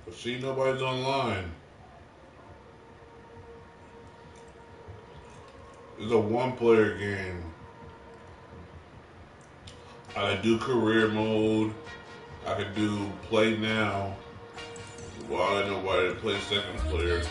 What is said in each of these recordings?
But see, nobody's online. It's a one-player game. I can do career mode. I can do play now. Well, I don't know why to play second player.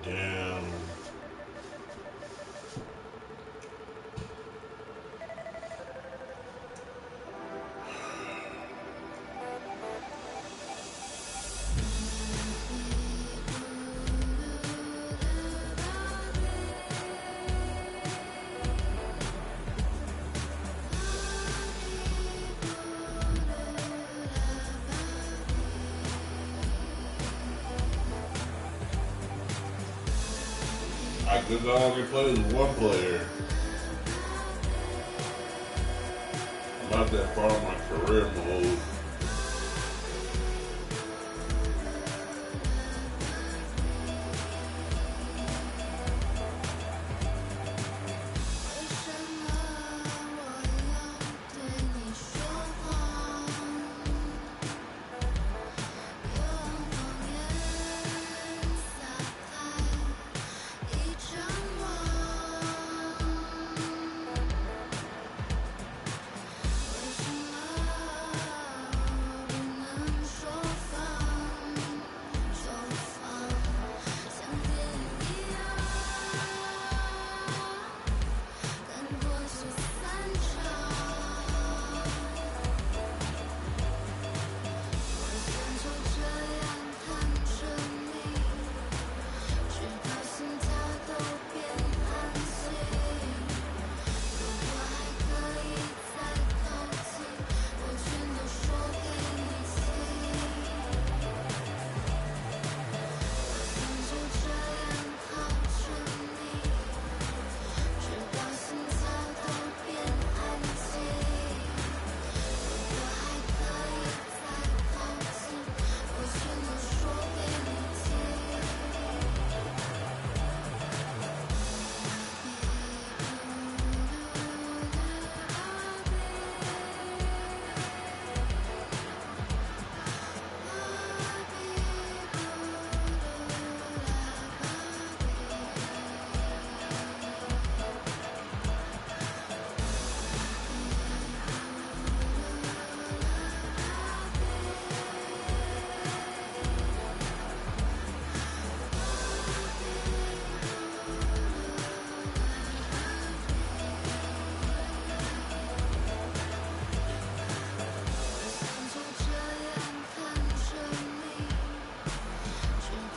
Damn. I could only play with one player. I'm not that far in my career mode.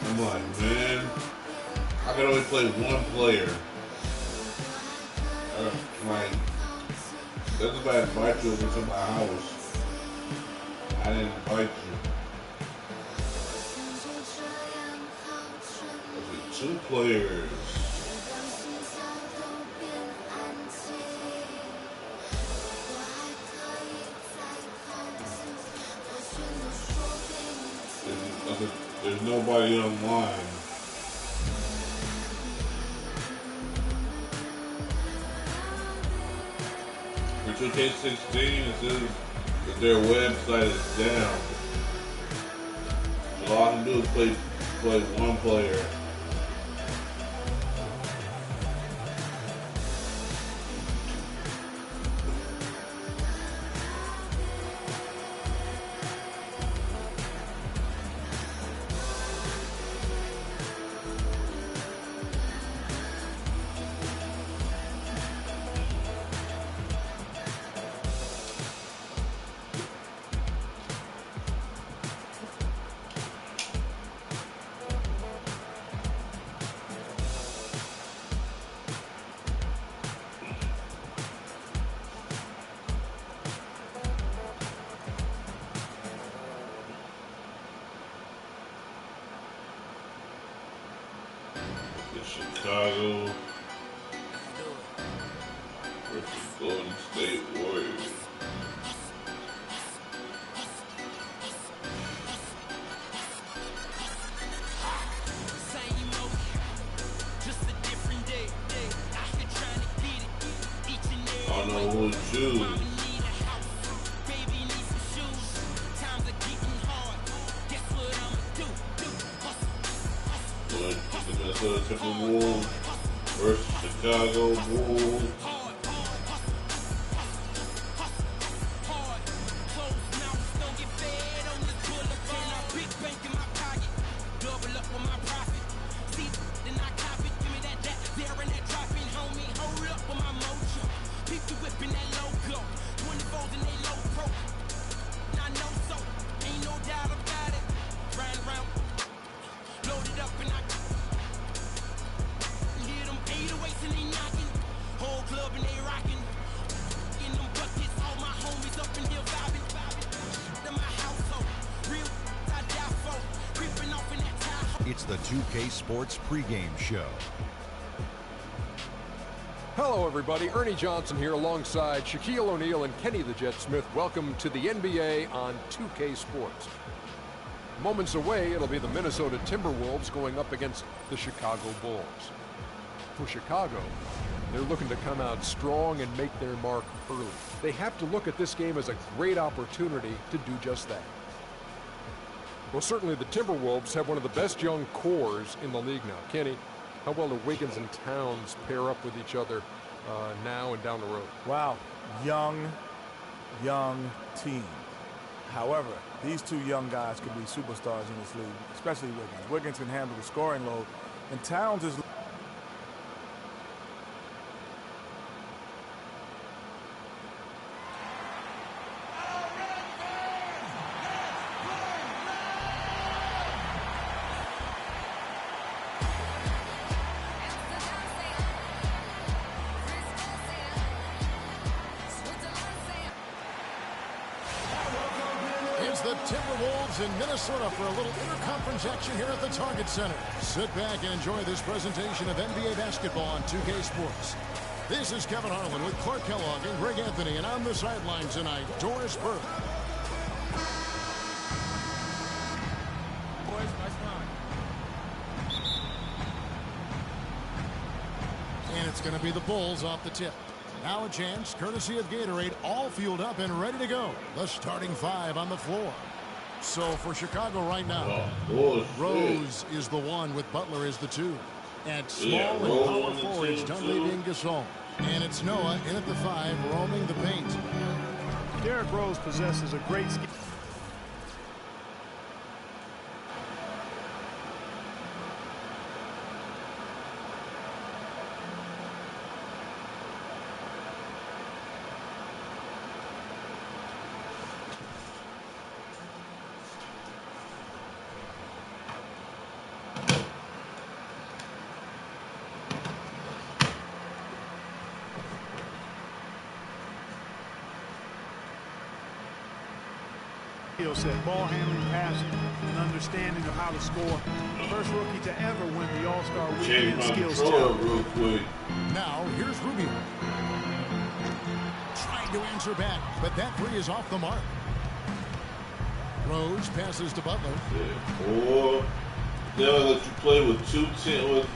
I'm like, man, I can only play one player. Like, that's if I invite you over to my house. I didn't invite you. I said, two players. There's nobody online. For 2K16, it says that their website is down. So all I can do is play one player. The Chicago versus Golden State Warriors. I don't know who to choose. The Minnesota Timberwolves versus Chicago Bulls. It's the 2K Sports pregame show. Hello, everybody. Ernie Johnson here alongside Shaquille O'Neal and Kenny the Jet Smith. Welcome to the NBA on 2K Sports. Moments away, it'll be the Minnesota Timberwolves going up against the Chicago Bulls. For Chicago, they're looking to come out strong and make their mark early. They have to look at this game as a great opportunity to do just that. Well, certainly the Timberwolves have one of the best young cores in the league now. Kenny, how well do Wiggins and Towns pair up with each other now and down the road? Wow, young team. However, these two young guys could be superstars in this league, especially Wiggins. Wiggins can handle the scoring load, and Towns is... The Timberwolves in Minnesota for a little interconference action here at the Target Center. Sit back and enjoy this presentation of NBA basketball on 2K Sports. This is Kevin Harlan with Clark Kellogg and Greg Anthony, and on the sidelines tonight, Doris Burke. Boys, nice line. And it's going to be the Bulls off the tip. Now a chance, courtesy of Gatorade, all fueled up and ready to go. The starting five on the floor. So for Chicago right now, Rose is the one with Butler as the two. At small and power forwards, Dunleavy and Gasol. And it's Noah in at the five, roaming the paint. Derrick Rose possesses a great skill. Skill set, ball handling, passing, and understanding of how to score. First rookie to ever win the All-Star Weekend skills test. Real quick. Now here's Rubio. Trying to answer back, but that three is off the mark. Rose passes to Butler. Or they'll let you play with two teams.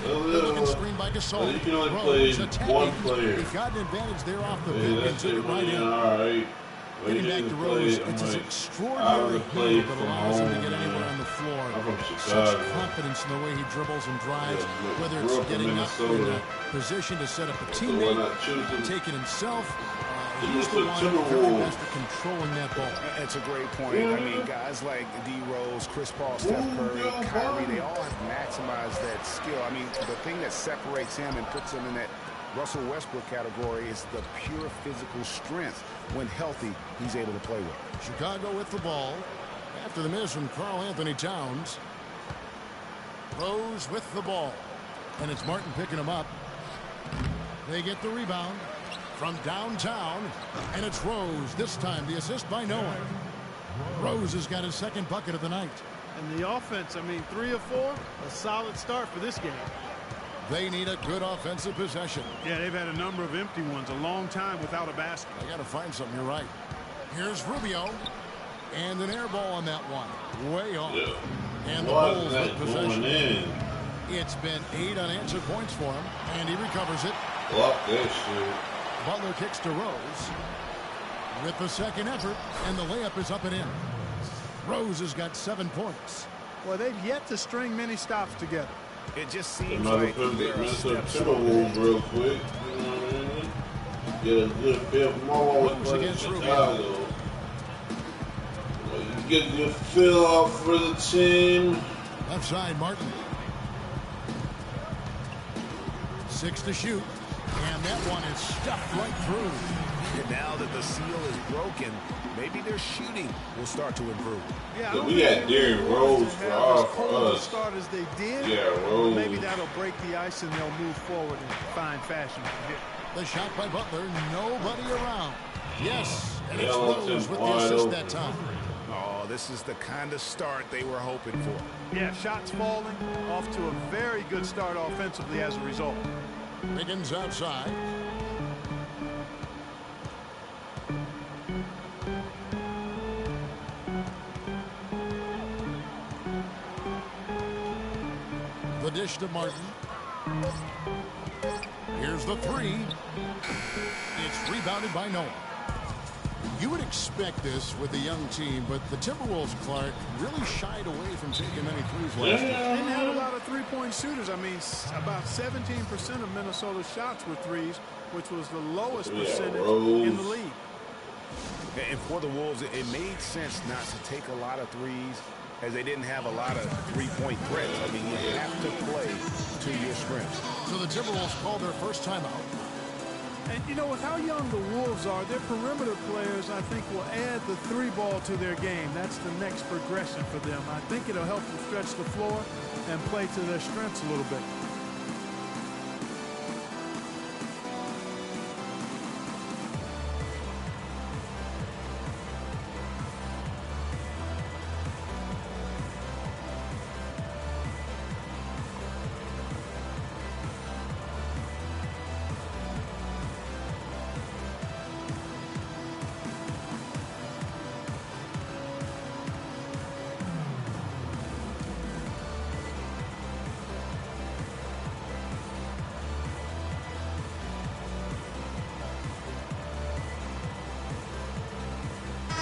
Looking screen by Gasol. You can only Rose play one player. He got an advantage there off the pick and That's took it. it right in. All right. Getting back to Rose, it's his extraordinary build that allows him to get anywhere on the floor. Such confidence in the way he dribbles and drives, whether it's getting up in a position to set up a teammate, take it himself. He's the one very best at controlling that ball. That's a great point. I mean, guys like D. Rose, Chris Paul, Steph Curry, Kyrie, they all have maximized that skill. I mean, the thing that separates him and puts him in that Russell Westbrook category is the pure physical strength. When healthy, he's able to play with. Chicago with the ball. After the miss from Karl Anthony Towns. Rose with the ball. And it's Martin picking him up. They get the rebound from downtown. And it's Rose. This time the assist by Noah. Rose has got his second bucket of the night. And the offense, I mean, 3 of 4, a solid start for this game. They need a good offensive possession. Yeah, they've had a number of empty ones, a long time without a basket. I got to find something. You're right. Here's Rubio. And an air ball on that one. Way off. Yeah. And the Bulls with possession. It's been 8 unanswered points for him. And he recovers it. Block that shit. Butler kicks to Rose. With the second effort. And the layup is up and in. Rose has got 7 points. Well, they've yet to string many stops together. It just seems Another like Minnesota Timberwolves real quick. You know what I mean? Get a good feel from all against Chicago. You get a good feel out for the team. Left side, Martin. 6 to shoot. And that one is stuffed right through. And now that the seal is broken, maybe their shooting will start to improve. Yeah, we got Derrick Rose for us. Start as they did. Yeah, Rose. Maybe that'll break the ice and they'll move forward in fine fashion. The shot by Butler, nobody around. Yes, and it's Rose Rose with the assist open. that time. Oh, this is the kind of start they were hoping for. Yeah, shots falling, off to a very good start offensively as a result. Wiggins outside. The dish to Martin. Here's the 3. It's rebounded by Noah. You would expect this with a young team, but the Timberwolves, Clark, really shied away from taking many threes last year. They didn't have a lot of three-point shooters. I mean, about 17% of Minnesota's shots were threes, which was the lowest percentage in the league. And for the Wolves, it made sense not to take a lot of threes as they didn't have a lot of three-point threats. I mean, you have to play to your strengths. So the Timberwolves called their first timeout. And, you know, with how young the Wolves are, their perimeter players, I think, will add the 3-ball to their game. That's the next progression for them. I think it'll help them stretch the floor and play to their strengths a little bit.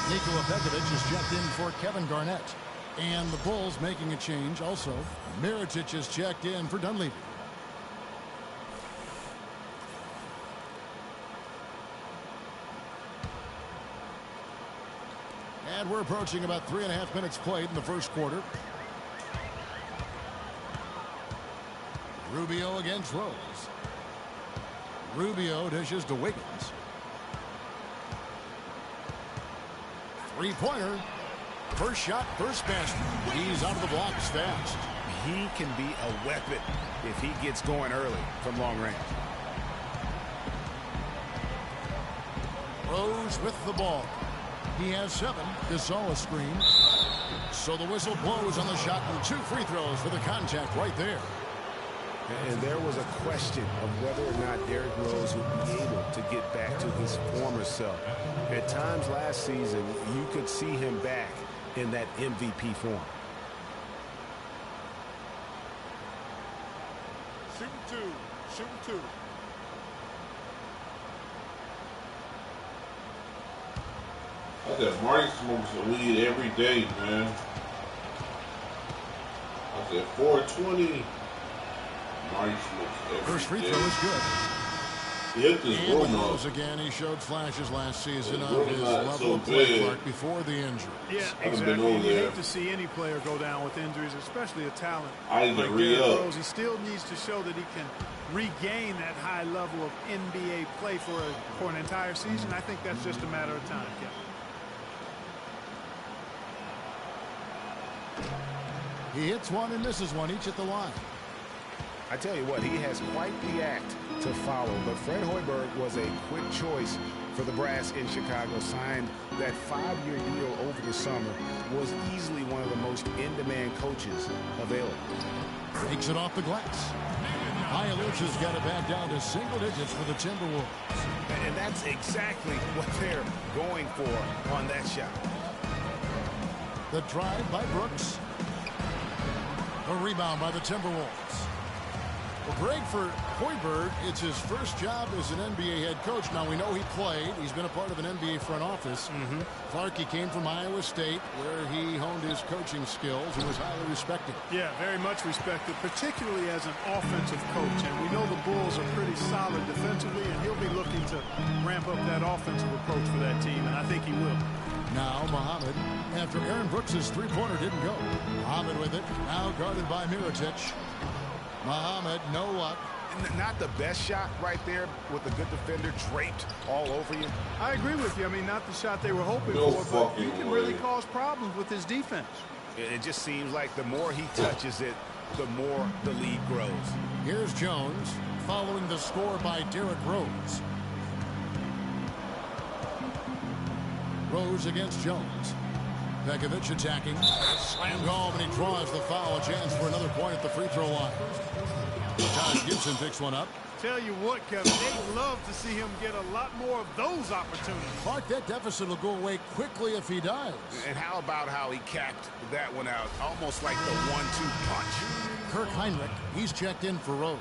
Nikola Pekovic is checked in for Kevin Garnett. And the Bulls making a change also. Mirotic is checked in for Dunleavy. And we're approaching about 3.5 minutes played in the first quarter. Rubio against Rose. Rubio dishes to Wiggins. Three-pointer. First shot, first basket. He's out of the blocks fast. He can be a weapon if he gets going early from long range. Rose with the ball. He has 7. Gasol a screen. So the whistle blows on the shot and 2 free throws for the contact right there. And there was a question of whether or not Derrick Rose would be able to get back to his former self. At times last season, you could see him back in that MVP form. Shooting two. I said Marty smokes the weed every day, man. I said 420. Marty smokes every First free day. throw is good. He hit this And with room Rose up. again, he showed flashes last season His of room his not level so of play, big. Clark, before the injury. Yeah, I've exactly. been over You there. hate to see any player go down with injuries, especially a talent I need to like re-up. Derrick Rose. He still needs to show that he can regain that high level of NBA play for an entire season. I think that's just a matter of time, Kevin. He hits one and misses one, each at the line. I tell you what, he has quite the act to follow. But Fred Hoiberg was a quick choice for the brass in Chicago. Signed that 5-year deal over the summer. Was easily one of the most in-demand coaches available. Takes it off the glass. Ilitch has got it back down to single digits for the Timberwolves. And that's exactly what they're going for on that shot. The drive by Brooks. A rebound by the Timberwolves. Well, Greg, for Hoiberg, it's his first job as an NBA head coach. Now, we know he played. He's been a part of an NBA front office. Clarkie came from Iowa State, where he honed his coaching skills and was highly respected. Yeah, very much respected, particularly as an offensive coach. And we know the Bulls are pretty solid defensively, and he'll be looking to ramp up that offensive approach for that team, and I think he will. Now Muhammad, after Aaron Brooks' three-pointer didn't go. Muhammad with it, now guarded by Mirotic. Muhammad, no luck. Not the best shot right there with a good defender draped all over you. I agree with you. I mean, not the shot they were hoping No for, but he fucking can way. really cause problems with his defense. It just seems like the more he touches it, the more the lead grows. Here's Jones, following the score by Derrick Rose. Rose against Jones. Pekovic attacking. Slammed home, and he draws the foul. A chance for another point at the free throw line. Taj Gibson picks one up. Tell you what, Kevin, they'd love to see him get a lot more of those opportunities. Clark, that deficit will go away quickly if he does. And how about how he capped that one out, almost like the 1-2 punch. Kirk Heinrich, he's checked in for Rose.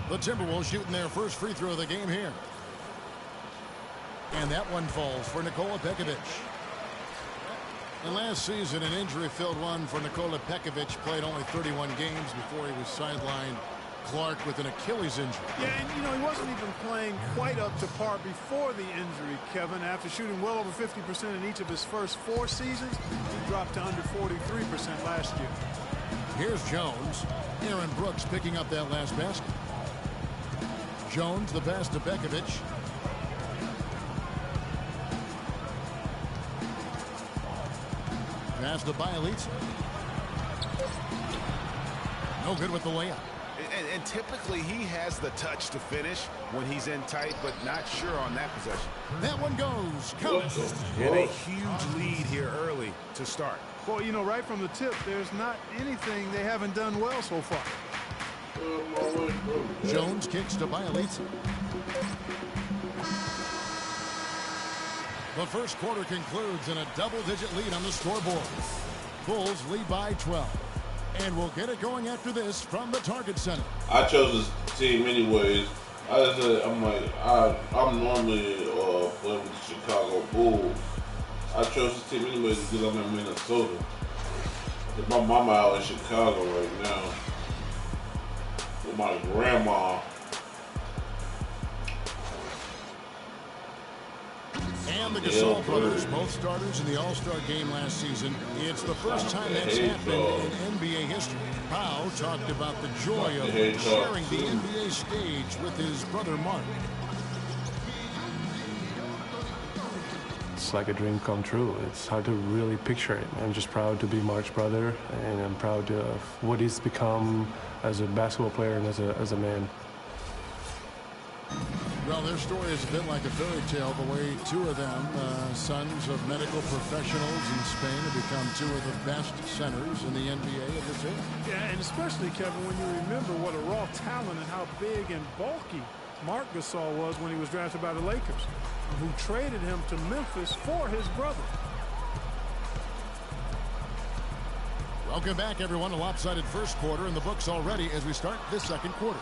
The Timberwolves shooting their first free throw of the game here. And that one falls for Nikola Pekovic. And last season, an injury-filled one for Nikola Pekovic. Played only 31 games before he was sidelined. Clark with an Achilles injury. Yeah, and you know, he wasn't even playing quite up to par before the injury, Kevin. After shooting well over 50% in each of his first 4 seasons, he dropped to under 43% last year. Here's Jones. Aaron Brooks picking up that last basket. Jones, the pass to Pekovic. Pass to Bielitsa. No good with the layup. And typically he has the touch to finish when he's in tight, but not sure on that possession. That one goes. Count. And a huge lead here early to start. Well, you know, right from the tip, there's not anything they haven't done well so far. Jones kicks to Bielitsa. The first quarter concludes in a double-digit lead on the scoreboard. Bulls lead by 12. And we'll get it going after this from the Target Center. I chose this team anyways. I'm normally playing with the Chicago Bulls. I chose this team anyways because I'm in Minnesota. My mama out in Chicago right now with my grandma. And the Gasol brothers, both starters in the All-Star game last season. It's the first time that's happened in NBA history. Pau talked about the joy of sharing the NBA stage with his brother Mark. It's like a dream come true. It's hard to really picture it. I'm just proud to be Mark's brother, and I'm proud of what he's become as a basketball player and as a man. Well, their story is a bit like a fairy tale, the way 2 of them, sons of medical professionals in Spain, have become 2 of the best centers in the NBA of this era. Yeah, and especially, Kevin, when you remember what a raw talent and how big and bulky Marc Gasol was when he was drafted by the Lakers, who traded him to Memphis for his brother. Welcome back, everyone. A lopsided first quarter in the books already as we start this second quarter.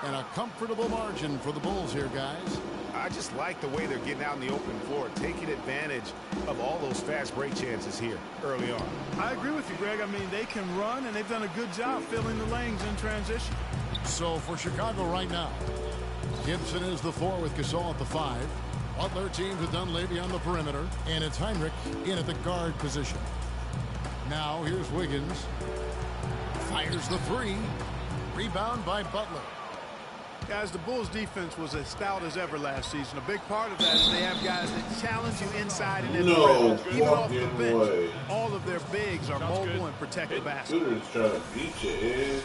And a comfortable margin for the Bulls here, guys. I just like the way they're getting out in the open floor, taking advantage of all those fast break chances here early on. I agree with you, Greg. I mean, they can run, and they've done a good job filling the lanes in transition. So for Chicago right now, Gibson is the 4 with Gasol at the 5. Butler teams have done Levy on the perimeter, and it's Heinrich in at the guard position. Now here's Wiggins. Fires the 3. Rebound by Butler. Guys, the Bulls' defense was as stout as ever last season. A big part of that is they have guys that challenge you inside and in the rim. Even off the bench, all of their bigs are mobile and protect the basket. Shooter's trying to beat you,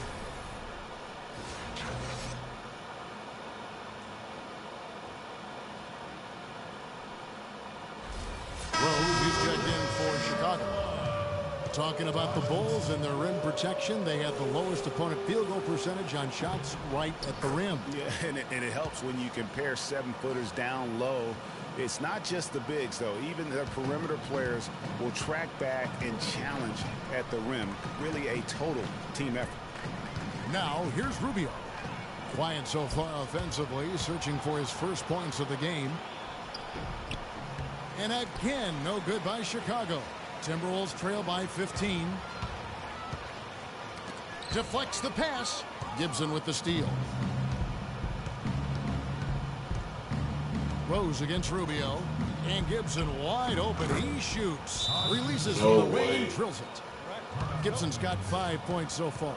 talking about the Bulls and their rim protection, they have the lowest opponent field goal percentage on shots right at the rim. Yeah, and it helps when you compare 7-footers down low. It's not just the bigs, though. Even the perimeter players will track back and challenge at the rim. Really a total team effort. Now, here's Rubio. Quiet so far offensively, searching for his first points of the game. And again, no good by Chicago. Timberwolves trail by 15. Deflects the pass. Gibson with the steal. Rose against Rubio. And Gibson wide open. He shoots. Releases from the wing and drills it. Gibson's got 5 points so far.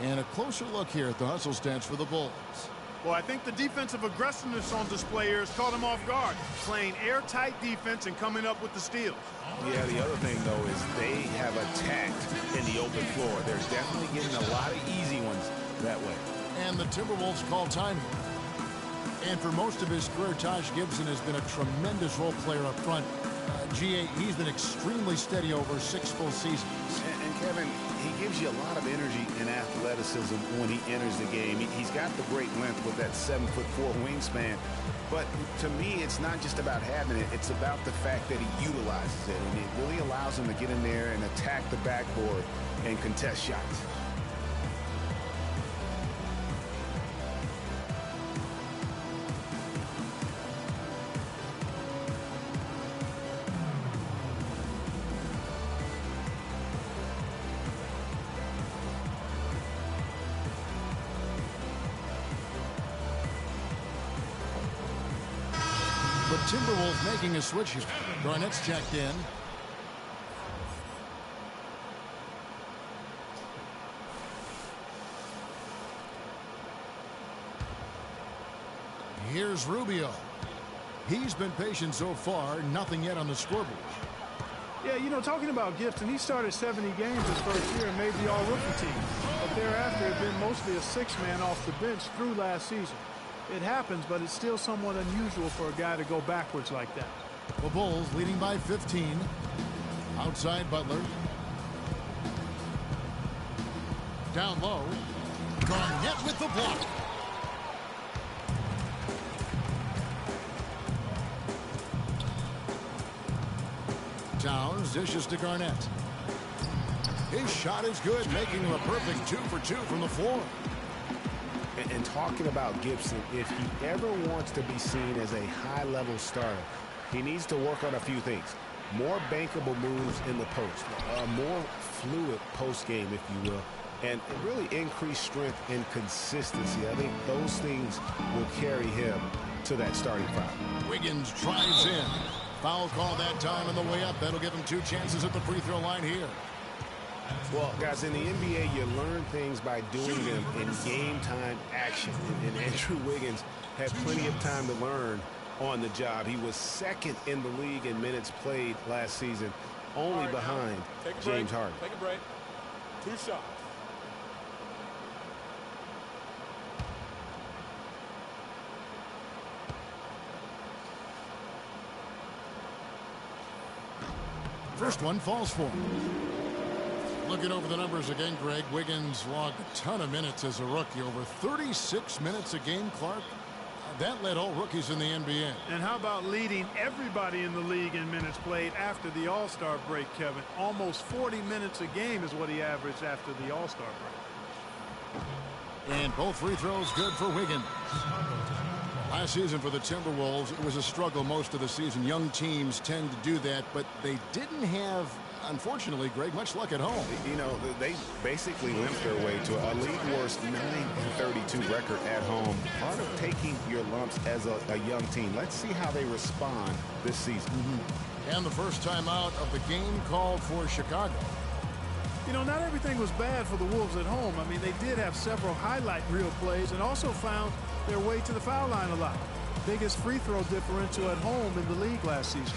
And a closer look here at the hustle stats for the Bulls. Well, I think the defensive aggressiveness on display here has caught him off guard. Playing airtight defense and coming up with the steals. Yeah, the other thing, though, is they have attacked in the open floor. There's definitely getting a lot of easy ones that way. And the Timberwolves call time. And for most of his career, Taj Gibson has been a tremendous role player up front. G8, he's been extremely steady over 6 full seasons. And Kevin, he gives you a lot of energy and athleticism when he enters the game. He's got the great length with that 7'4" wingspan. But to me, it's not just about having it. It's about the fact that he utilizes it. And it really allows him to get in there and attack the backboard and contest shots. The Timberwolves making a switch here. Garnett's checked in. Here's Rubio. He's been patient so far. Nothing yet on the scoreboard. Yeah, you know, talking about Gibson, he started 70 games his first year and made the all-rookie team. But thereafter, had been mostly a 6-man off the bench through last season. It happens, but it's still somewhat unusual for a guy to go backwards like that. The Bulls leading by 15. Outside Butler. Down low. Garnett with the block. Towns dishes to Garnett. His shot is good, making him a perfect 2 for 2 from the floor. And talking about Gibson, if he ever wants to be seen as a high-level starter, he needs to work on a few things. More bankable moves in the post, a more fluid post game, if you will, and really increased strength and consistency. I think those things will carry him to that starting five. Wiggins drives in. Foul call that time on the way up. That'll give him 2 chances at the free throw line here. Well, guys, in the NBA, you learn things by doing them in game-time action. And Andrew Wiggins had plenty of time to learn on the job. He was second in the league in minutes played last season, only behind James Harden. Take a break. 2 shots. First one falls for him. Looking over the numbers again, Greg, Wiggins logged a ton of minutes as a rookie, over 36 minutes a game, Clark. That led all rookies in the NBA. And how about leading everybody in the league in minutes played after the All-Star break, Kevin? Almost 40 minutes a game is what he averaged after the All-Star break. And both free throws good for Wiggins. Last season for the Timberwolves, it was a struggle most of the season. Young teams tend to do that, but they didn't have, unfortunately, Greg, much luck at home. You know, they basically limped their way to a league-worst 9-32 record at home. Part of taking your lumps as a young team. Let's see how they respond this season. And the first time out of the game called for Chicago. You know, not everything was bad for the Wolves at home. I mean, they did have several highlight reel plays and also found their way to the foul line a lot. Biggest free throw differential at home in the league last season.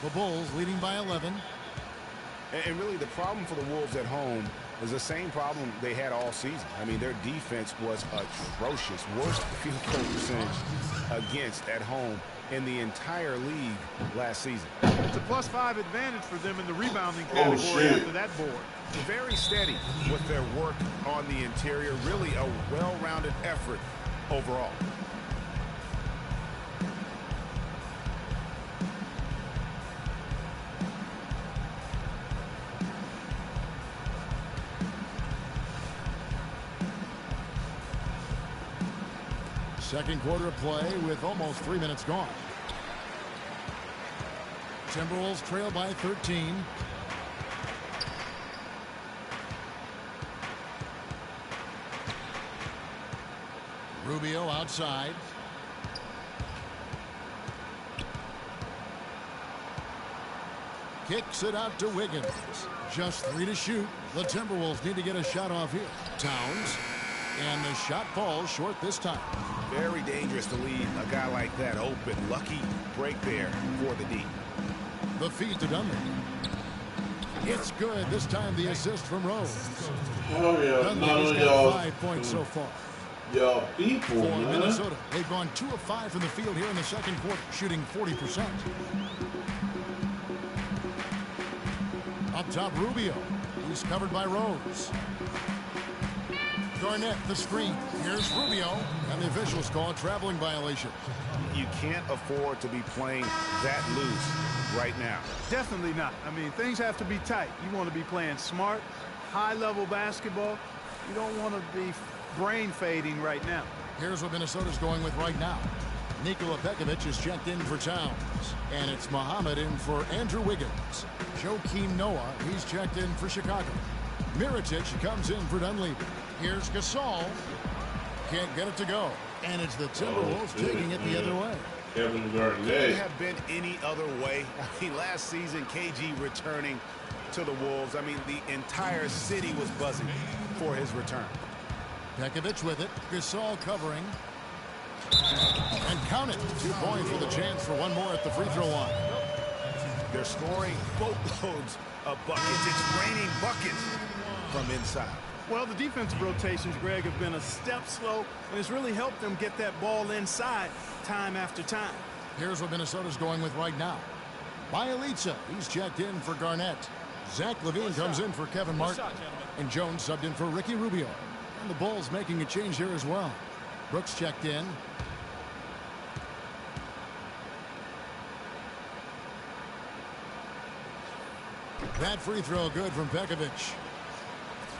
The Bulls leading by 11. And really, the problem for the Wolves at home is the same problem they had all season. I mean, their defense was atrocious. Worst field goal percentage against at home in the entire league last season. It's a +5 advantage for them in the rebounding category after that board. Very steady with their work on the interior. Really a well-rounded effort overall. Second quarter of play with almost 3 minutes gone. Timberwolves trail by 13. Rubio outside. Kicks it out to Wiggins. Just 3 to shoot. The Timberwolves need to get a shot off here. Towns. And the shot falls short this time. Very dangerous to leave a guy like that open. Lucky break there for the D. The feed to Dunley. It's good. This time the assist from Rose. Oh, yeah. Dunley's got 5 points so far. Y'all people, For man. Minnesota, they've gone 2 of 5 from the field here in the second quarter, shooting 40%. Up top, Rubio. He's covered by Rose. Garnett, the screen. Here's Rubio, and the officials call a traveling violation. You can't afford to be playing that loose right now. Definitely not. I mean, things have to be tight. You want to be playing smart, high-level basketball. You don't want to be brain fading right now. Here's what Minnesota's going with right now. Nikola Pekovic is checked in for Towns. And it's Muhammad in for Andrew Wiggins. Joakim Noah, he's checked in for Chicago. Mirotic comes in for Dunleavy. Here's Gasol. Can't get it to go. And it's the Timberwolves taking it the other way. Kevin Garnett. Could it have been any other way? I mean, last season, KG returning to the Wolves. I mean, the entire city was buzzing for his return. Pekovic with it. Gasol covering. And count it. 2 points with a chance for one more at the free throw line. They're scoring boatloads of buckets. It's raining buckets from inside. Well, the defensive rotations, Greg, have been a step slow, and it's really helped them get that ball inside time after time. Here's what Minnesota's going with right now. Bielitsa, he's checked in for Garnett. Zach LaVine comes in for Kevin Martin. And Jones subbed in for Ricky Rubio. And the Bulls making a change here as well. Brooks checked in. That free throw good from Pekovic.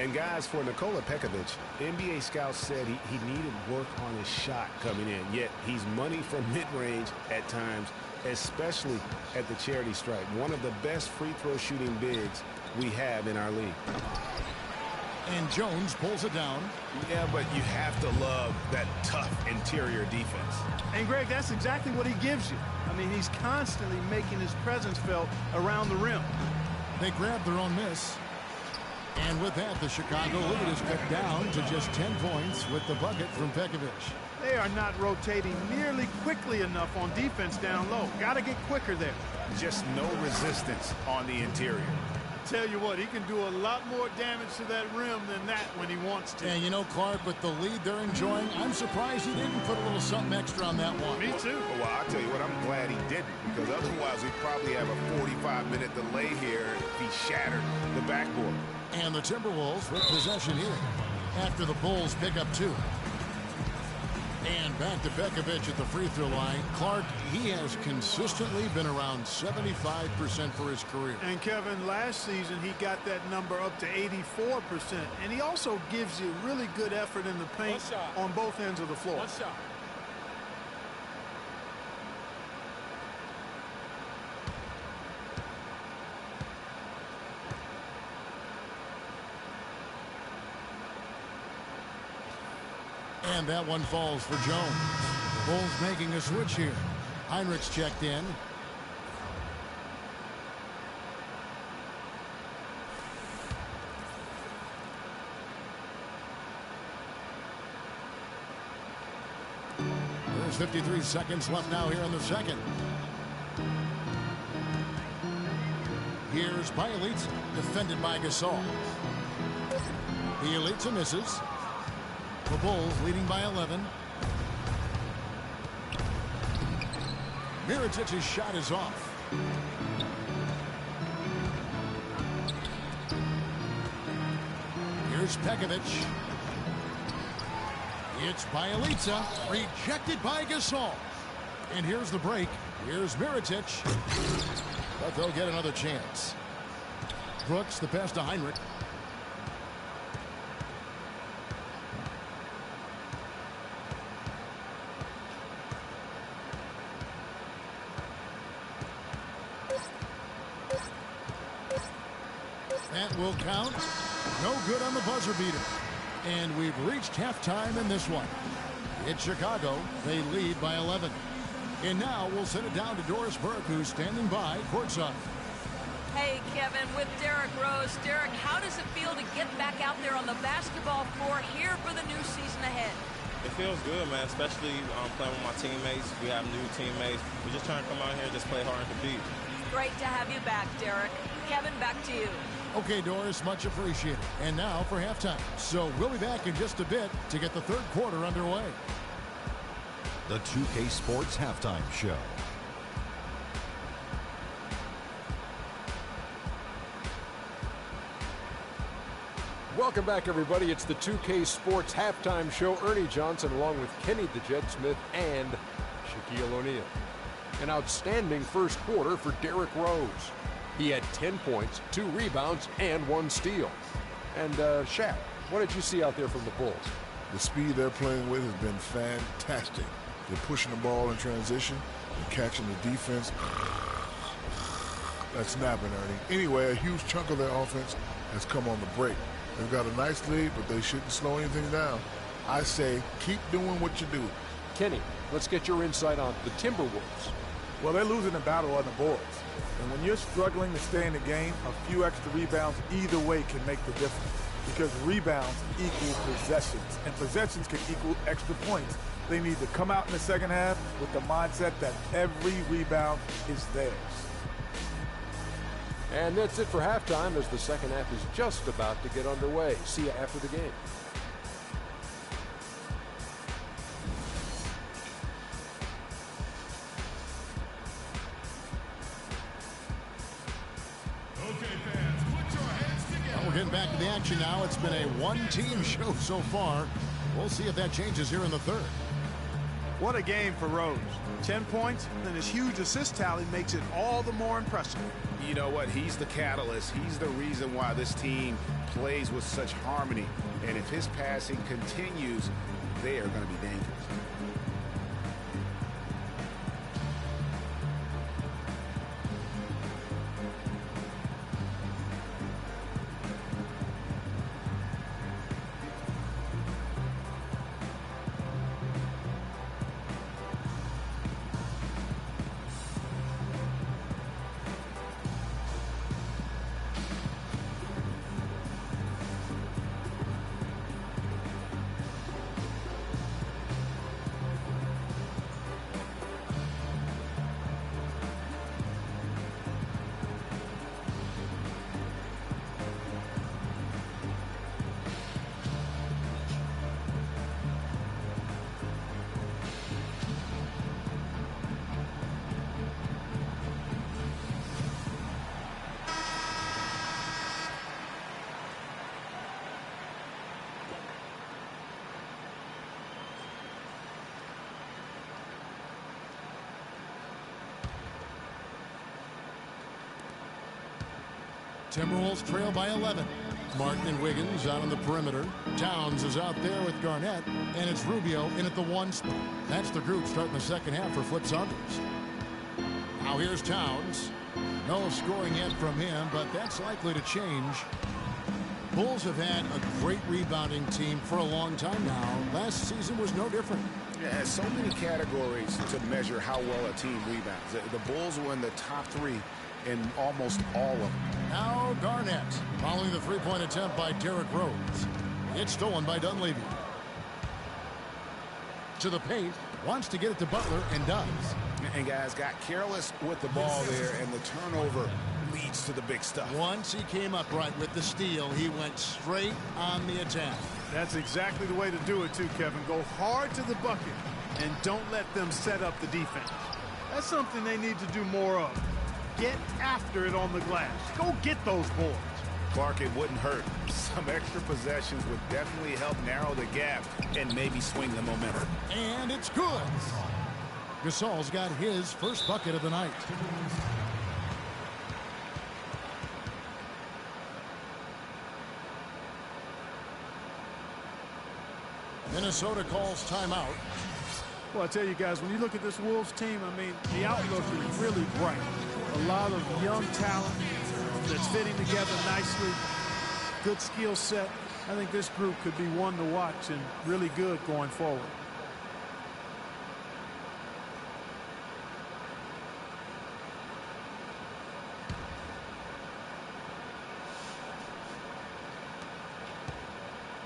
And guys, for Nikola Pekovic, NBA scouts said he needed work on his shot coming in. Yet he's money from mid-range at times, especially at the charity stripe. One of the best free throw shooting bigs we have in our league. And Jones pulls it down. Yeah, but you have to love that tough interior defense. And, Greg, that's exactly what he gives you. I mean, he's constantly making his presence felt around the rim. They grab their own miss. And with that, the Chicago lead is cut down to just 10 points with the bucket from Pekovic. They are not rotating nearly quickly enough on defense down low. Got to get quicker there. Just no resistance on the interior. Tell you what, he can do a lot more damage to that rim than that when he wants to. And you know, Clark, with the lead they're enjoying, I'm surprised he didn't put a little something extra on that one. Me too. Well, I'll tell you what, I'm glad he didn't, because otherwise we'd probably have a 45-minute delay here if he shattered the backboard. And the Timberwolves with possession here after the Bulls pick up 2. And back to Pekovic at the free throw line. Clark, he has consistently been around 75% for his career. And Kevin, last season he got that number up to 84%. And he also gives you really good effort in the paint on both ends of the floor. One shot. And that one falls for Jones. Bulls making a switch here. Heinrich's checked in. There's 53 seconds left now here in the second. Here's Bielitsa, defended by Gasol. Bielitsa misses. The Bulls leading by 11. Mirotic's shot is off. Here's Pekovic. It's Bielitsa, rejected by Gasol. And here's the break. Here's Mirotic. But they'll get another chance. Brooks, the pass to Heinrich. That will count. No good on the buzzer beater. And we've reached halftime in this one. It's Chicago. They lead by 11. And now we'll send it down to Doris Burke, who's standing by courtside. Hey, Kevin, with Derrick Rose. Derrick, how does it feel to get back out there on the basketball floor here for the new season ahead? It feels good, man, especially playing with my teammates. We have new teammates. We're just trying to come out here and just play hard and compete. Great to have you back, Derrick. Kevin, back to you. Okay, Doris, much appreciated. And now for halftime. So we'll be back in just a bit to get the third quarter underway. The 2K Sports Halftime Show. Welcome back, everybody. It's the 2K Sports Halftime Show. Ernie Johnson along with Kenny the Jet Smith and Shaquille O'Neal. An outstanding first quarter for Derrick Rose. He had 10 points, 2 rebounds, and 1 steal. And Shaq, what did you see out there from the Bulls? The speed they're playing with has been fantastic. They're pushing the ball in transition and catching the defense. That's snapping, Ernie. Anyway, a huge chunk of their offense has come on the break. They've got a nice lead, but they shouldn't slow anything down. I say keep doing what you do. Kenny, let's get your insight on the Timberwolves. Well, they're losing the battle on the boards. And when you're struggling to stay in the game, a few extra rebounds either way can make the difference. Because rebounds equal possessions, and possessions can equal extra points. They need to come out in the second half with the mindset that every rebound is theirs. And that's it for halftime, as the second half is just about to get underway. See you after the game. We're getting back to the action now. It's been a one-team show so far. We'll see if that changes here in the third. What a game for Rose. 10 points, and his huge assist tally makes it all the more impressive. You know what? He's the catalyst. He's the reason why this team plays with such harmony. And if his passing continues, they are going to be dangerous. Timberwolves trail by 11. Martin and Wiggins out on the perimeter. Towns is out there with Garnett, and it's Rubio in at the 1 spot. That's the group starting the second half for Flip Saunders. Now here's Towns. No scoring yet from him, but that's likely to change. Bulls have had a great rebounding team for a long time now. Last season was no different. Yeah, so many categories to measure how well a team rebounds. The Bulls were in the top 3 in almost all of them. Now Garnett following the three-point attempt by Derrick Rose. It's stolen by Dunleavy. To the paint, wants to get it to Butler and does. And guys got careless with the ball there, and the turnover leads to the big stuff. Once he came upright with the steal, he went straight on the attack. That's exactly the way to do it, too, Kevin. Go hard to the bucket and don't let them set up the defense. That's something they need to do more of. Get after it on the glass. Go get those boards. Clark, it wouldn't hurt. Some extra possessions would definitely help narrow the gap and maybe swing the momentum. And it's good. Gasol's got his first bucket of the night. Minnesota calls timeout. Well, I tell you guys, when you look at this Wolves team, I mean, the outlook is really bright. A lot of young talent that's fitting together nicely. Good skill set. I think this group could be one to watch and really good going forward.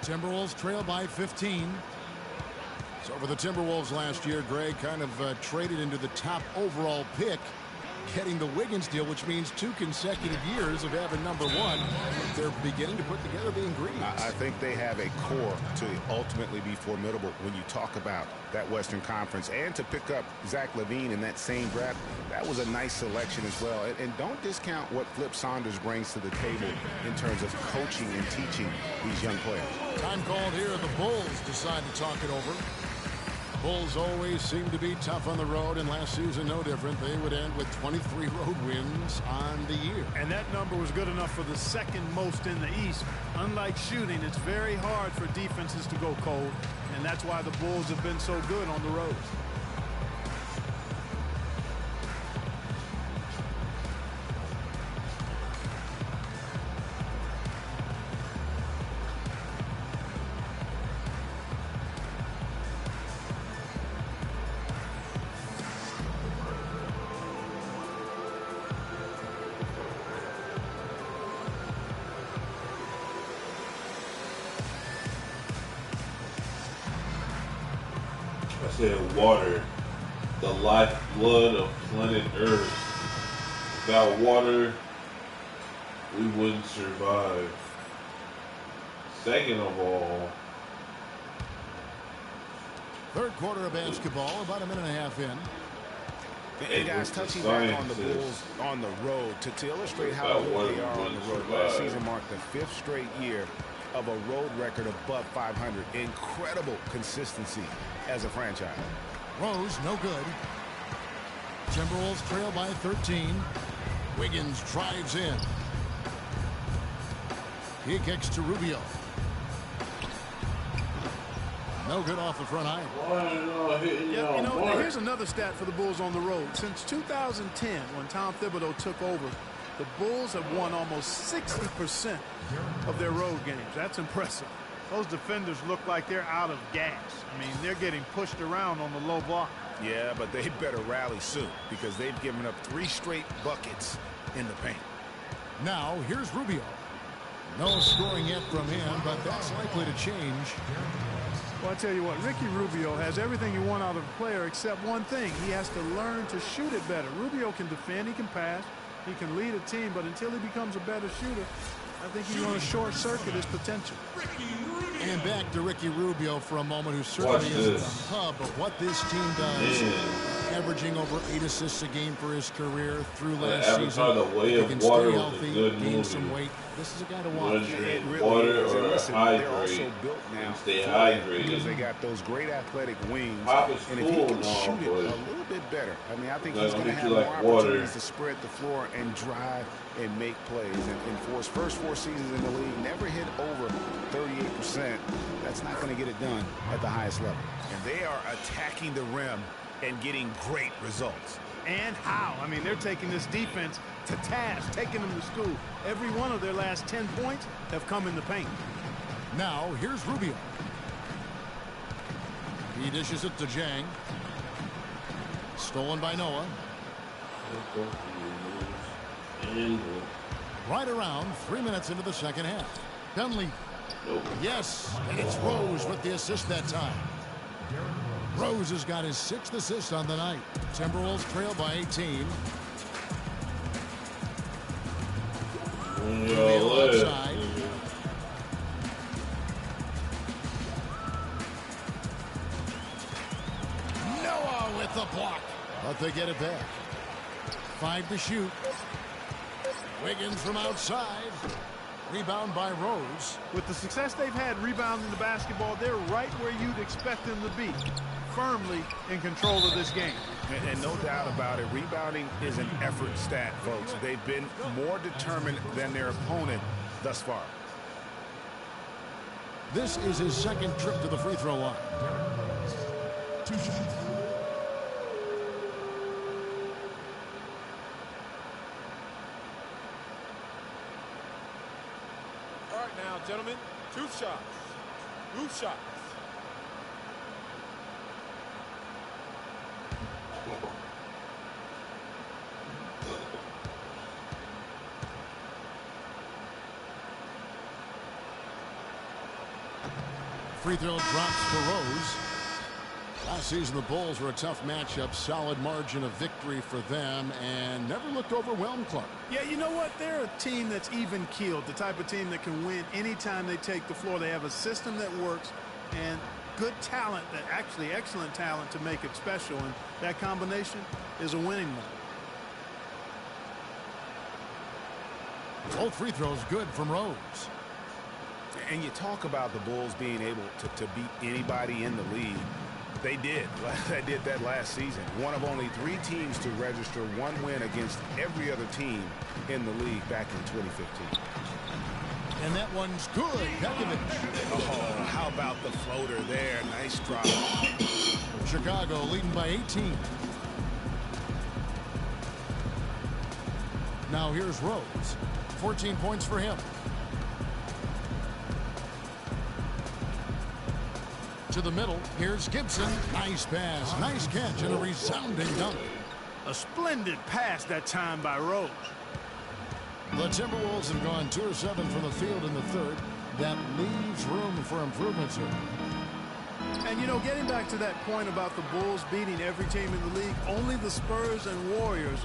Timberwolves trail by 15. So for the Timberwolves last year, Greg kind of traded into the top overall pick, getting the Wiggins deal, which means 2 consecutive years of having #1. They're beginning to put together the ingredients. I think they have a core to ultimately be formidable when you talk about that Western Conference. And to pick up Zach LaVine in that same draft, that was a nice selection as well. And don't discount what Flip Saunders brings to the table in terms of coaching and teaching these young players. Time called here. The Bulls decide to talk it over. Bulls always seem to be tough on the road, and last season no different. They would end with 23 road wins on the year. And that number was good enough for the second most in the East. Unlike shooting, it's very hard for defenses to go cold, and that's why the Bulls have been so good on the road. I said water, the lifeblood of planet Earth. Without water, we wouldn't survive. Second of all, third quarter of basketball, about a minute and a half in. And guys, touching back on the Bulls on the road, to illustrate how good they are on the road. Last season marked the 5th straight year of a road record above 500. Incredible consistency as a franchise. Rose, no good. Timberwolves trail by 13. Wiggins drives in. He kicks to Rubio. No good off the front eye. Yeah, you know, here's another stat for the Bulls on the road. Since 2010, when Tom Thibodeau took over, the Bulls have won almost 60% of their road games. That's impressive. Those defenders look like they're out of gas. I mean, they're getting pushed around on the low block. Yeah, but they better rally soon because they've given up 3 straight buckets in the paint. Now, here's Rubio. No scoring yet from him, but that's likely to change. Well, I tell you what, Ricky Rubio has everything you want out of a player except one thing. He has to learn to shoot it better. Rubio can defend, he can pass, he can lead a team, but until he becomes a better shooter, I think he's going to short-circuit his potential. And back to Ricky Rubio for a moment, who certainly is the hub of what this team does. Averaging over 8 assists a game for his career through last season. He can stay healthy, gain some weight. This is a guy to watch. It really water is. or Listen, they're also built now stay hydrated. because they got those great athletic wings. And if he can shoot it a little bit better, I mean, I think he's going to have more opportunities to spread the floor and drive and make plays. And for his first 4 seasons in the league, never hit over 38%. That's not going to get it done at the highest level. And they are attacking the rim and getting great results. And how? I mean, they're taking this defense to task, taking them to school. Every one of their last 10 points have come in the paint. Now, here's Rubio. He dishes it to Jang. Stolen by Noah. Right around 3 minutes into the second half. Penley. Yes, and it's Rose with the assist that time. Rose has got his 6th assist on the night. Timberwolves trail by 18. Yo, outside. Noah with the block. But they get it back. 5 to shoot. Wiggins from outside. Rebound by Rose. With the success they've had rebounding the basketball, they're right where you'd expect them to be. Firmly in control of this game. And no doubt about it, rebounding is an effort stat, folks. They've been more determined than their opponent thus far. This is his second trip to the free throw line. 2 shots. All right now, gentlemen, 2 shots. 2 shots. Free throw drops for Rose. Last season, the Bulls were a tough matchup, solid margin of victory for them, and never looked overwhelmed, Clark. Yeah, you know what? They're a team that's even-keeled, the type of team that can win anytime they take the floor. They have a system that works and good talent, that actually excellent talent to make it special, and that combination is a winning one. Both free throws good from Rose. And you talk about the Bulls being able to beat anybody in the league. They did. They did that last season. One of only 3 teams to register 1 win against every other team in the league back in 2015. And that one's good. Oh, how about the floater there? Nice drop. Chicago leading by 18. Now here's Rose. 14 points for him. To the middle. Here's Gibson. Nice pass. Nice catch and a resounding dunk. A splendid pass that time by Rose. The Timberwolves have gone 2 of 7 from the field in the third. That leaves room for improvements here. And, you know, getting back to that point about the Bulls beating every team in the league, only the Spurs and Warriors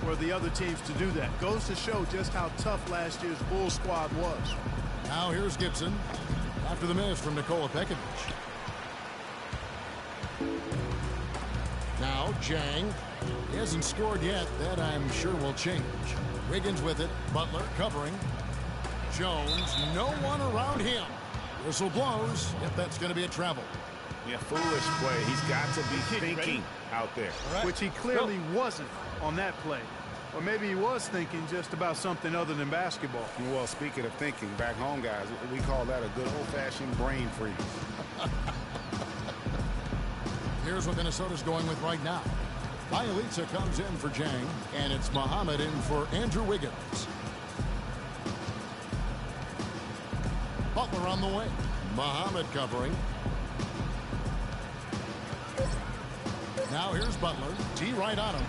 were the other teams to do that. Goes to show just how tough last year's Bulls squad was. Now here's Gibson after the miss from Nikola Pekovic. Now Jang. He hasn't scored yet. That I'm sure will change. Wiggins with it. Butler covering. Jones. No one around him. Whistle blows. If that's going to be a travel. Yeah, foolish play. He's got to be thinking out there. Right. Which he clearly wasn't on that play. Or maybe he was thinking just about something other than basketball. Well, speaking of thinking, back home, guys, we call that a good old-fashioned brain freeze. Here's what Minnesota's going with right now. Bielitsa comes in for Jang, and it's Muhammad in for Andrew Wiggins. Butler on the way. Muhammad covering. Now here's Butler. T right on him.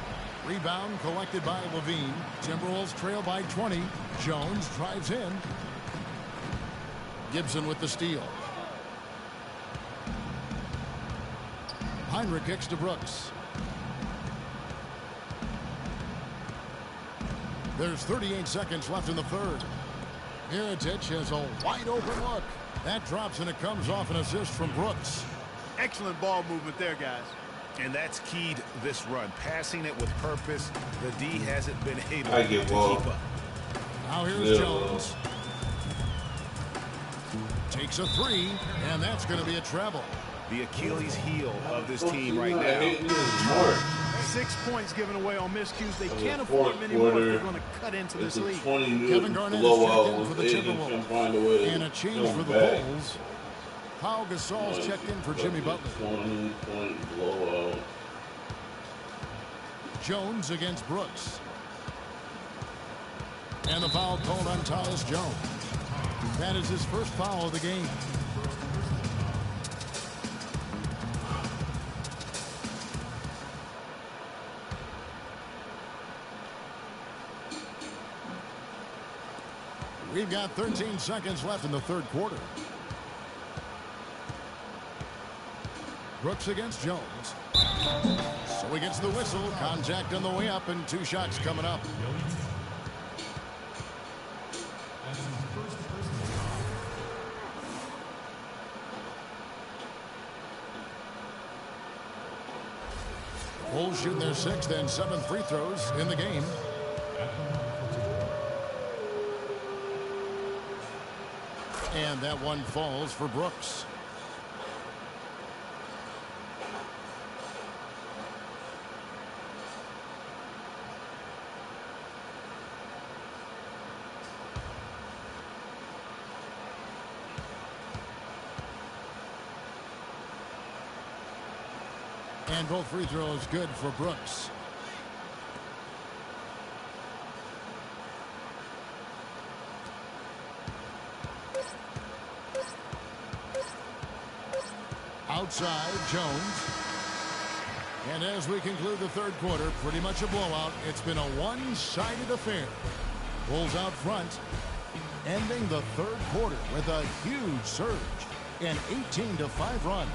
Rebound collected by Levine. Timberwolves trail by 20. Jones drives in. Gibson with the steal. Heinrich kicks to Brooks. There's 38 seconds left in the third. Mirotic has a wide open look. That drops and it comes off an assist from Brooks. Excellent ball movement there, guys. And that's keyed this run. Passing it with purpose. The D hasn't been able to keep up. Now here's Jones. Takes a 3, and that's going to be a travel. The Achilles heel of this team right now. 6 points given away on miscues. They can't afford many more if they're going to cut into this league. Kevin Garnett is checked in for the Timberwolves. And a change for the Bulls. Pau Gasol's checked in for Jimmy Butler. 20-point blowout. Jones against Brooks. And the foul called on Tyus Jones. That is his first foul of the game. We've got 13 seconds left in the third quarter. Brooks against Jones. So he gets the whistle. Contact on the way up and 2 shots coming up. Bulls shooting their 6th and 7th free throws in the game. And that one falls for Brooks. And both free throws good for Brooks. Outside, Jones. And as we conclude the third quarter, pretty much a blowout. It's been a one-sided affair. Bulls out front, ending the third quarter with a huge surge. An 18-5 run.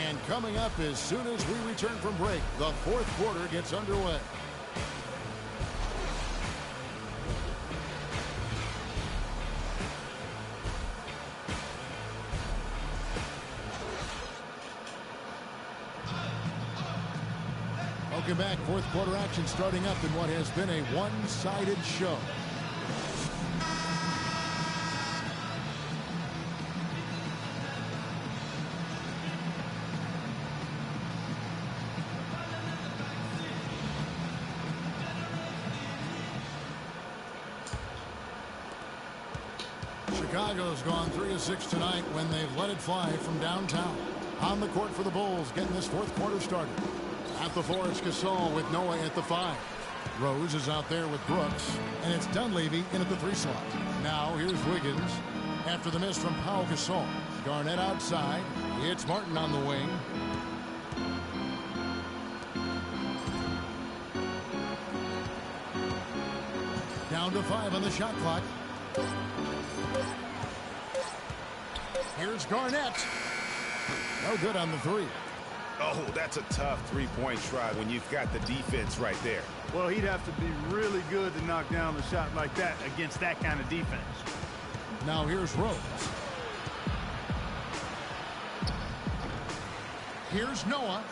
And coming up as soon as we return from break, the fourth quarter gets underway. Welcome back. Fourth quarter action starting up in what has been a one-sided show. Chicago's gone 3 of 6 tonight when they've let it fly from downtown. On the court for the Bulls, getting this fourth quarter started. At the 4, it's Gasol with Noah at the 5. Rose is out there with Brooks, and it's Dunleavy in at the 3 slot. Now here's Wiggins after the miss from Pau Gasol. Garnett outside. It's Martin on the wing. Down to 5 on the shot clock. Here's Garnett. No good on the 3. Oh, that's a tough three-point try when you've got the defense right there. Well, he'd have to be really good to knock down a shot like that against that kind of defense. Now here's Rose. Here's Noah.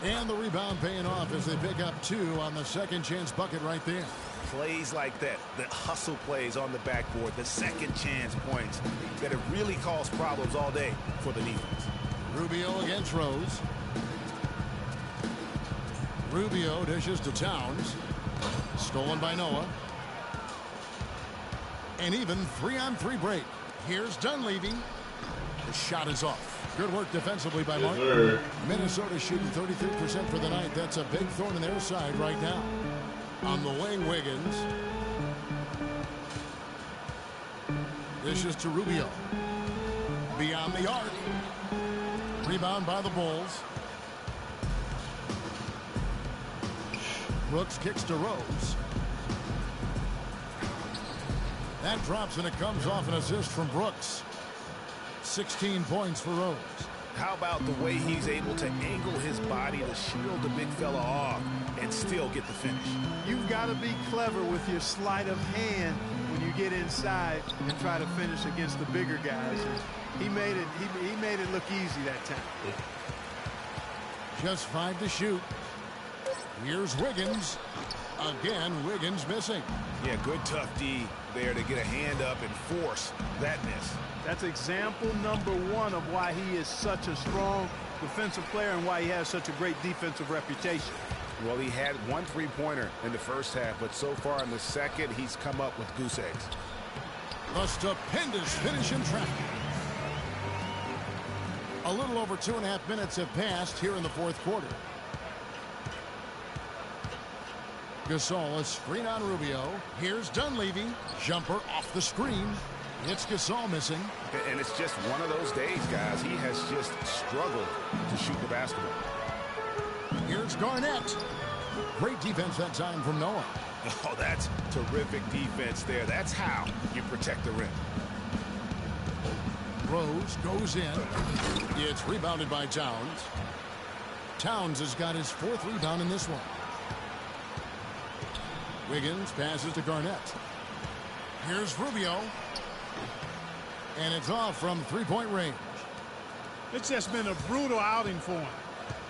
And the rebound paying off as they pick up 2 on the second chance bucket right there. Plays like that, the hustle plays on the backboard, the second chance points that have really caused problems all day for the defense. Rubio against Rose. Rubio dishes to Towns. Stolen by Noah. And even 3-on-3 break. Here's Dunleavy. The shot is off. Good work defensively by Martin. Minnesota shooting 33% for the night. That's a big thorn in their side right now. On the wing, Wiggins. Dishes to Rubio. Beyond the arc. Rebound by the Bulls. Brooks kicks to Rose. That drops and it comes off an assist from Brooks. 16 points for Rose. How about the way he's able to angle his body to shield the big fella off and still get the finish? You've got to be clever with your sleight of hand when you get inside and try to finish against the bigger guys. And he made it look easy that time. Just 5 to shoot. Here's Wiggins. Again, Wiggins missing. Yeah, good tough D there to get a hand up and force that miss. That's example number 1 of why he is such a strong defensive player and why he has such a great defensive reputation. Well, he had 1 3-pointer in the first half, but so far in the second, he's come up with goose eggs. A stupendous finish in traffic. A little over 2.5 minutes have passed here in the fourth quarter. Gasol, a screen on Rubio. Here's Dunleavy. Jumper off the screen. It's Gasol missing. And it's just one of those days, guys. He has just struggled to shoot the basketball. Here's Garnett. Great defense that time from Noah. Oh, that's terrific defense there. That's how you protect the rim. Rose goes in. It's rebounded by Towns. Towns has got his 4th rebound in this one. Wiggins passes to Garnett. Here's Rubio. And it's off from 3-point range. It's just been a brutal outing for him.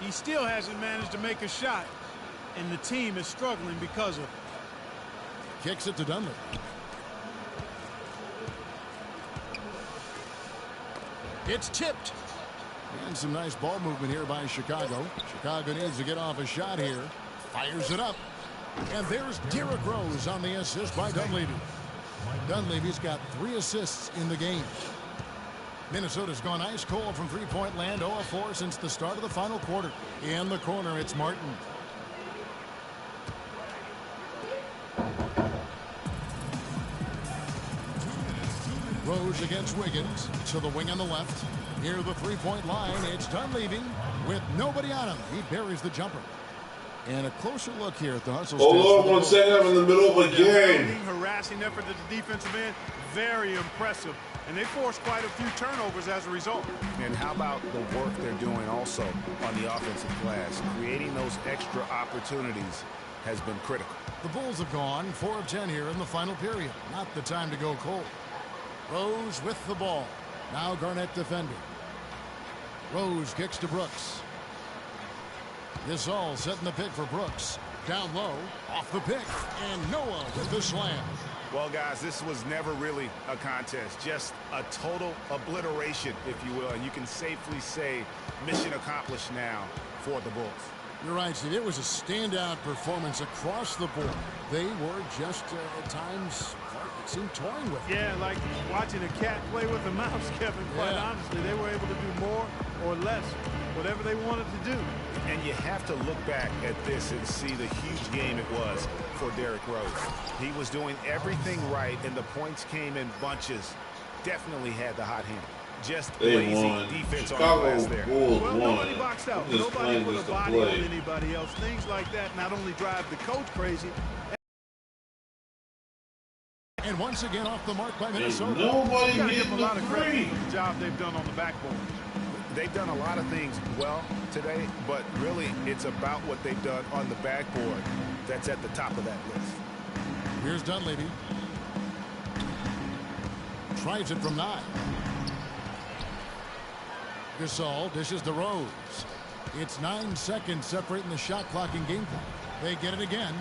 He still hasn't managed to make a shot. and the team is struggling because of it. Kicks it to Dunley. It's tipped. And some nice ball movement here by Chicago. Chicago needs to get off a shot here. Fires it up. And there's Derrick Rose on the assist by Dunleavy. Dunleavy's got 3 assists in the game. Minnesota's gone ice cold from three-point land, 0 of 4 since the start of the final quarter. In the corner, it's Martin. Rose against Wiggins to the wing on the left. Near the three-point line, it's Dunleavy with nobody on him. He buries the jumper. And a closer look here at the hustle. Hold on 1 second. I'm in the middle of a game. Harassing effort at the defensive end. Very impressive. And they forced quite a few turnovers as a result. And how about the work they're doing also on the offensive glass? Creating those extra opportunities has been critical. The Bulls have gone 4 of 10 here in the final period. Not the time to go cold. Rose with the ball. Now Garnett defending. Rose kicks to Brooks. Gasol setting the pick for Brooks. Down low, off the pick, and Noah with the slam. Well, guys, this was never really a contest. Just a total obliteration, if you will. And you can safely say mission accomplished now for the Bulls. You're right, Steve. It was a standout performance across the board. They were just, at times, it seemed toying with it. Yeah, like watching a cat play with a mouse, Kevin. Quite honestly, they were able to do more or less, whatever they wanted to do. And you have to look back at this and see the huge game it was for Derrick Rose. He was doing everything right, and the points came in bunches. Definitely had the hot hand. Just lazy defense on the glass there. Well, nobody boxed out. Nobody put a body on anybody else. Things like that not only drive the coach crazy. And once again off the mark by Minnesota. Nobody give them a lot of credit for the job they've done on the backboard. They've done a lot of things well today, but really it's about what they've done on the backboard that's at the top of that list. Here's Dunleavy. Tries it from 9. Gasol dishes to Rose. It's 9 seconds separating the shot clock and game clock. They get it again.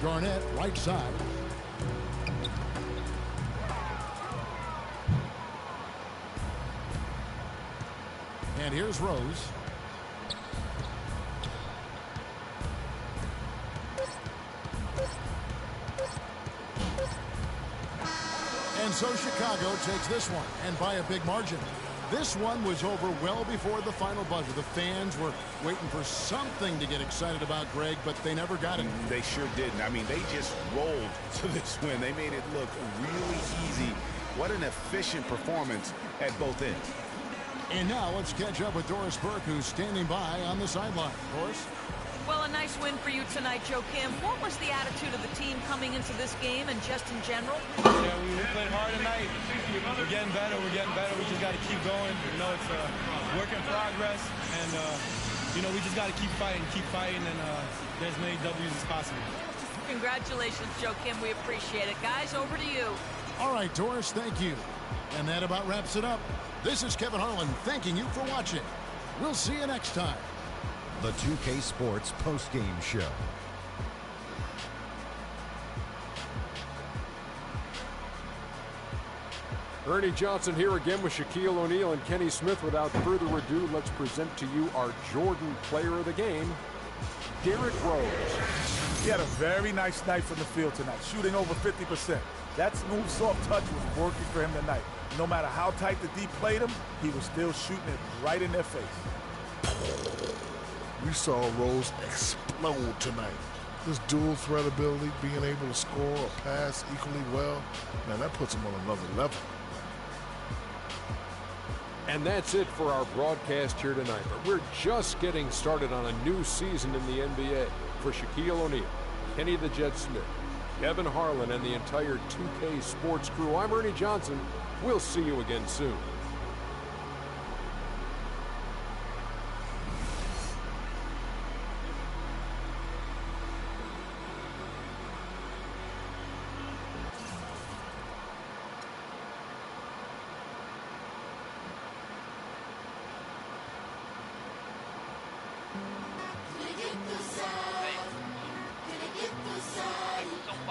Garnett, right side. And here's Rose. And so Chicago takes this one, and by a big margin. This one was over well before the final buzzer. The fans were waiting for something to get excited about, Greg, but they never got it. They sure didn't. I mean, they just rolled to this win. They made it look really easy. What an efficient performance at both ends. And now let's catch up with Doris Burke, who's standing by on the sideline. Doris? Well, a nice win for you tonight, Joe Kim. What was the attitude of the team coming into this game and just in general? Yeah, we played hard tonight. We're getting better. We're getting better. We just got to keep going. You know, it's a work in progress. And, you know, we just got to keep fighting, and get as many W's as possible. Congratulations, Joe Kim. We appreciate it. Guys, over to you. All right, Doris, thank you. And that about wraps it up. This is Kevin Harlan thanking you for watching. We'll see you next time. The 2K Sports postgame show. Ernie Johnson here again with Shaquille O'Neal and Kenny Smith. Without further ado, let's present to you our Jordan player of the game, Derrick Rose. He had a very nice night from the field tonight, shooting over 50%. That smooth, soft touch was working for him tonight. No matter how tight the D played him, he was still shooting it right in their face. We saw Rose explode tonight. This dual threat ability, being able to score or pass equally well, man, that puts him on another level. And that's it for our broadcast here tonight. But we're just getting started on a new season in the NBA. For Shaquille O'Neal, Kenny the Jet Smith, Kevin Harlan, and the entire 2K Sports crew, I'm Ernie Johnson. We'll see you again soon.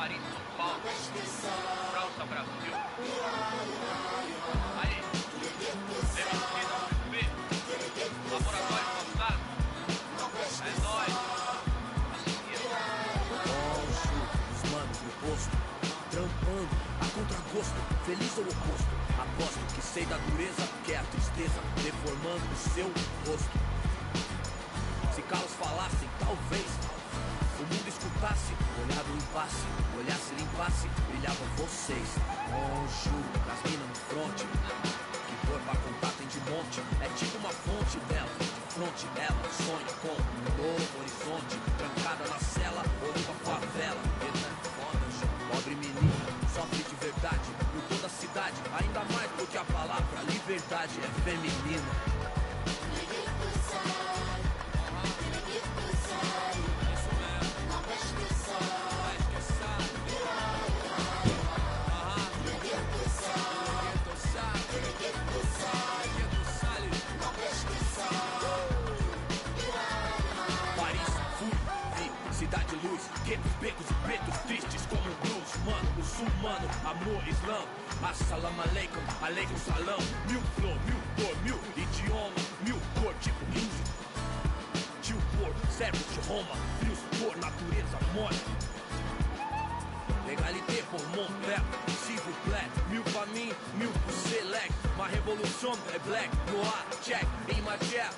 Paris, São Paulo, França, Brasil. Aí, Leverkusen, USP, Laboratório Fantasma. É nóis. Os manos no posto, trampando a contragosto, feliz ou oposto. Aposto que sei da dureza, que é a tristeza, deformando o seu rosto. Se calos falassem, talvez o mundo escutasse, olhar do impasse, olhasse, limpasse, brilhavam vocês. Bonjour, das minas no fronte, que dor pra contar tem de monte. É tipo uma fonte dela, de fronte dela, sonha com um novo horizonte. Trancada na cela, olhando a favela. Eita, foda, pobre menina, sofre de verdade. Por toda a cidade, ainda mais porque a palavra liberdade é feminina. Cidade luz, guetos, becos e pretos tristes como um blues. Mano, muçulmano, amor, islã. Assalamu alaikum, aleikum salam. Mil flor, mil cor, mil idioma, mil cor, tipo índio. Tio por, servos de Roma, frios por natureza, mole. Legalité pour mon père, s'il vous plaît. Mil pra mim, mil pro select. Ma révolution é black, noir, check, em matière.